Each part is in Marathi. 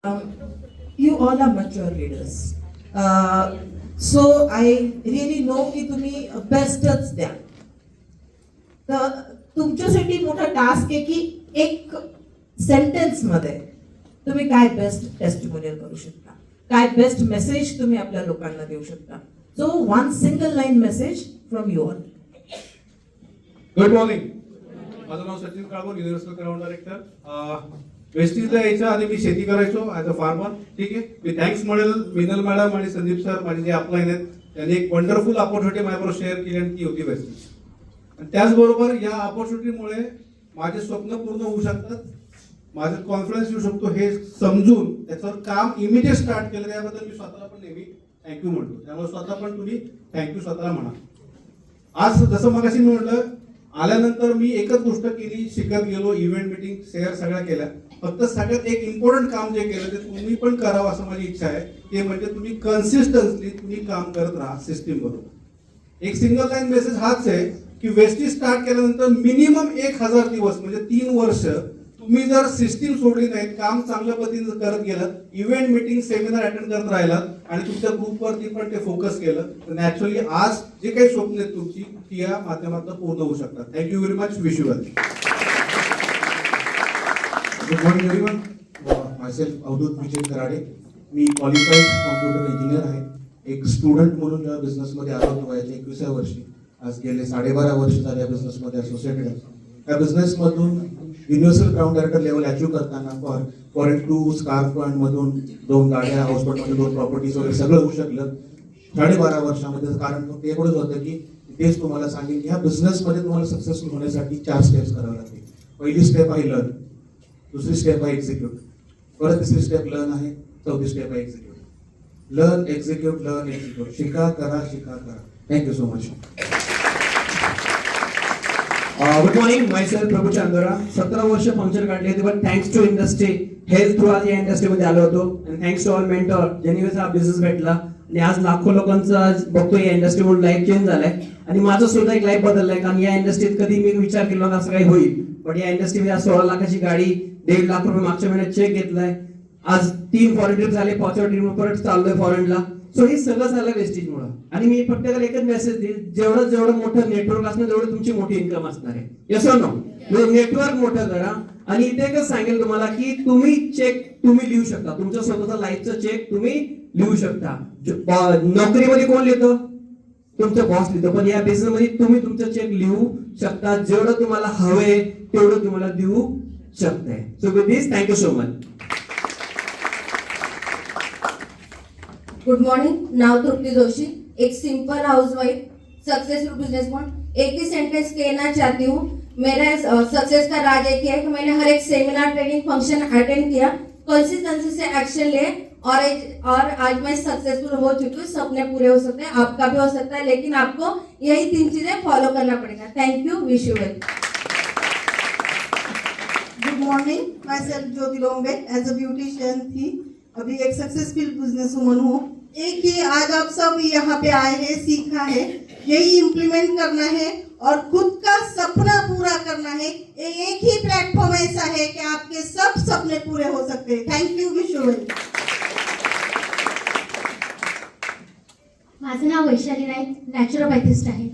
You all are mature leaders. So I really know की तुम्ही बेस्टच द्या. तर तुमच्यासाठी मोठा टास्क आहे की एक सेंटेन्स मध्ये तुम्ही काय बेस्ट टेस्टिमोनियल करू शकता, काय बेस्ट मेसेज तुम्ही आपल्या लोकांना देऊ शकता. So one single line message from you all. Good morning. माझं नाव Sachin Kalbhor, universal ground director. वेस्टीजला यायच्या आधी मी शेती करायचो ऍज अ फार्मर. ठीक आहे, मी थँक्स म्हणेल मिनल मॅडम आणि संदीप सर, माझे जे अपलाईन आहेत, त्यांनी एक वंडरफुल ऑपॉर्च्युनिटी माझ्याबरोबर शेअर केली आणि ती होती वेस्टीज. आणि त्याचबरोबर या ऑपॉर्च्युनिटीमुळे माझे स्वप्न पूर्ण होऊ शकतात, माझं कॉन्फिडन्स येऊ शकतो हे समजून त्याच्यावर काम इमिडिएट स्टार्ट केलं. त्याबद्दल मी स्वतःला पण नेहमी थँक्यू म्हणतो. त्यामुळे स्वतः पण तुम्ही थँक्यू स्वतःला म्हणा. आज जसं मगाशी मी म्हटलं, आल्यानंतर मी एकच गोष्ट केली, शिकत गेलो, इव्हेंट मीटिंग शेअर सगळ्या केल्या. फक्त सगळ्यात एक इम्पॉर्टंट काम जे केलं ते तुम्ही पण करावं असं माझी इच्छा आहे. ते म्हणजे तुम्ही कन्सिस्टन्सली तुम्ही काम करत राहा सिस्टीम बरोबर. एक सिंगल लाईन मेसेज हाच आहे की वेस्टीज स्टार्ट केल्यानंतर मिनिमम 1000 दिवस म्हणजे 3 वर्ष तुम्ही जर सिस्टीम सोडली नाहीत, काम चांगल्या पद्धतीने करत गेलात, इव्हेंट मीटिंग सेमिनार अटेंड करत राहिलात आणि तुमच्या ग्रुपवरती पण ते फोकस केलं, तर नॅचरली आज जे काही स्वप्न आहेत तुमची ती या माध्यमातून पूर्ण होऊ शकतात. Thank you very much. Wish you well. Good morning everyone. Myself Avdhut Vijay Karade. मी क्वालिफाईड कॉम्प्युटर इंजिनियर आहे. एक स्टुडंट म्हणून या बिझनेसमध्ये आलो होतो वयाच्या 21व्या वर्षी. आज गेले 12.5 वर्ष झाले या बिझनेसमध्ये असोसिएटेड आहे. या बिझनेसमधून universal ground director level achieve करताना फॉरेन 2 स्कार्फ फंड मधून 2 गाड्या, हाऊसबोटमध्ये 2 प्रॉपर्टीज वगैरे सगळं होऊ शकलं 12.5 वर्षामध्ये. कारण फक्त एवढंच होतं की तेच तुम्हाला सांगेन की ह्या बिझनेसमध्ये तुम्हाला सक्सेसफुल होण्यासाठी 4 स्टेप्स करावे लागतील. पहिली स्टेप आहे लर्न, दुसरी स्टेप आहे एक्झिक्यूट, परत तिसरी स्टेप लर्न आहे, चौथी स्टेप आहे execute. Learn execute learn execute. शिका करा शिका करा. Thank you so much. Good morning. Myself Prabhu Chandora. 17 वर्ष फंक्शन काढले होते, पण thanks to industry health through आज या इंडस्ट्रीमध्ये आलो होतो. आणि थँक्स टू ऑल मेंटॉर ज्यांनी हा बिझनेस भेटला. आणि आज लाखो लोकांचा आज बघतो या इंडस्ट्रीमुळे लाईफ चेंज झालाय. आणि माझं सुद्धा एक लाईफ बदललाय, कारण या इंडस्ट्रीत कधी मी विचार केला नव्हता असं काही होईल. पण या इंडस्ट्रीमध्ये आज 16 लाखाची गाडी, 1.5 लाख रुपये मागच्या महिन्यात चेक घेतलाय. आज 3 फॉरेन ट्रिप झाले, 5व्या ट्रिप परत चाललोय फॉरेनला. सो हे सगळं झालं वेस्टेजमुळे. आणि मी प्रत्येकाला एकच मेसेज देईल, जेवढं मोठं नेटवर्क असणार तेवढं तुमची मोठी इन्कम असणार आहे. येस और नो? नेटवर्क मोठं करा. आणि इथे एकच सांगेल तुम्हाला की तुम्ही चेक तुम्ही लिहू शकता, तुमच्या स्वतःचा लाईफचा चेक तुम्ही लिहू शकता. नोकरीमध्ये कोण लिहितं? तुमचं बॉस लिहितं. पण या बिझनेस मध्ये तुम्ही तुमचं चेक लिहू शकता. जेवढं तुम्हाला हवंय तेवढं तुम्हाला देऊ शकताय. So with this thank you so much. Good morning. नाव तृप्ती जोशी. एक सिंपल हाउसवाइफ, सक्सेसफुल बिजनेसमैन. एक ही सेंटेंस कहना चाहती हूँ. मेरा सक्सेस का राज एक है कि मैंने हर एक सेमिनार, ट्रेनिंग, फंक्शन अटेंड किया, कंसिस्टेंसी से एक्शन ले और आज मैं सक्सेसफुल हो चुकी हूँ. सपने पूरे हो सकते हैं, आपका भी हो सकता है, लेकिन आपको यही 3 चीजें फॉलो करना पड़ेगा. Thank you. Wish you well. Good morning. Myself Jyoti Lombe. As a beautician थी, अभी एक सक्सेसफुल बिजनेस वुमन हूँ. एक ही आज आप सब यहाँ पे आए हैं, सीखा है, यही इम्प्लीमेंट करना है और खुद का सपना पूरा करना है. एक ही प्लेटफॉर्म ऐसा है कि आपके सब सपने पूरे हो सकते हैं. Thank you. विश यू वेल. माझं नाव वैशाली नाईक, नॅचरोपॅथिस्ट आहे.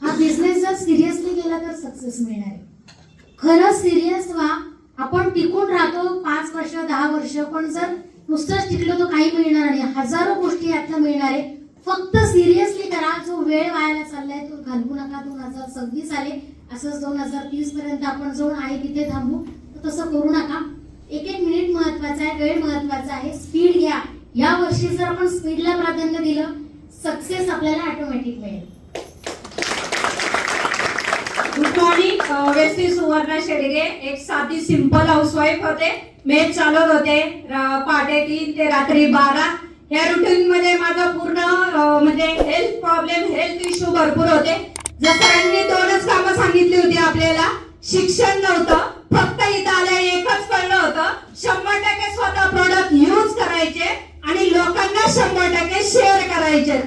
हा बिझनेस जर सिरियसली केला तर सक्सेस मिळणार आहे. खरं सिरियस व्हा. आपण टिकून राहतो 5 वर्ष 10 वर्ष, पण जर नुसतंच टिकलो तर काही मिळणार नाही. हजारो गोष्टी यातनं मिळणार आहे. फक्त सिरियसली करा. जो वेळ वायाला चाललाय तो घालवू नका. 2026 आले, असंच 2030 पर्यंत आपण जो आहे तिथे थांबू, तर तसं करू नका. एक मिनिट महत्वाचा आहे, वेळ महत्वाचा आहे. स्पीड घ्या. या वर्षी जर आपण स्पीडला प्राधान्य दिलं, सक्सेस आपल्याला ऑटोमॅटिक मिळेल. Good morning. Vestige Suvarna Shedge. एक साधी सिंपल हाऊसवाईफ होते. मेस चालवत होते पहाटे 3 ते रात्री 12. या रुटीन मध्ये माझं पूर्ण म्हणजे हेल्थ प्रॉब्लेम, हेल्थ इश्यू भरपूर होते. जसरांनी 2च कामं सांगितली होती आपल्याला. शिक्षण नव्हतं, फक्त इथं आल्या एकच कळलं होतं, 100% स्वतः प्रोडक्ट यूज करायचे आणि लोकांना 100% शेअर करायचे.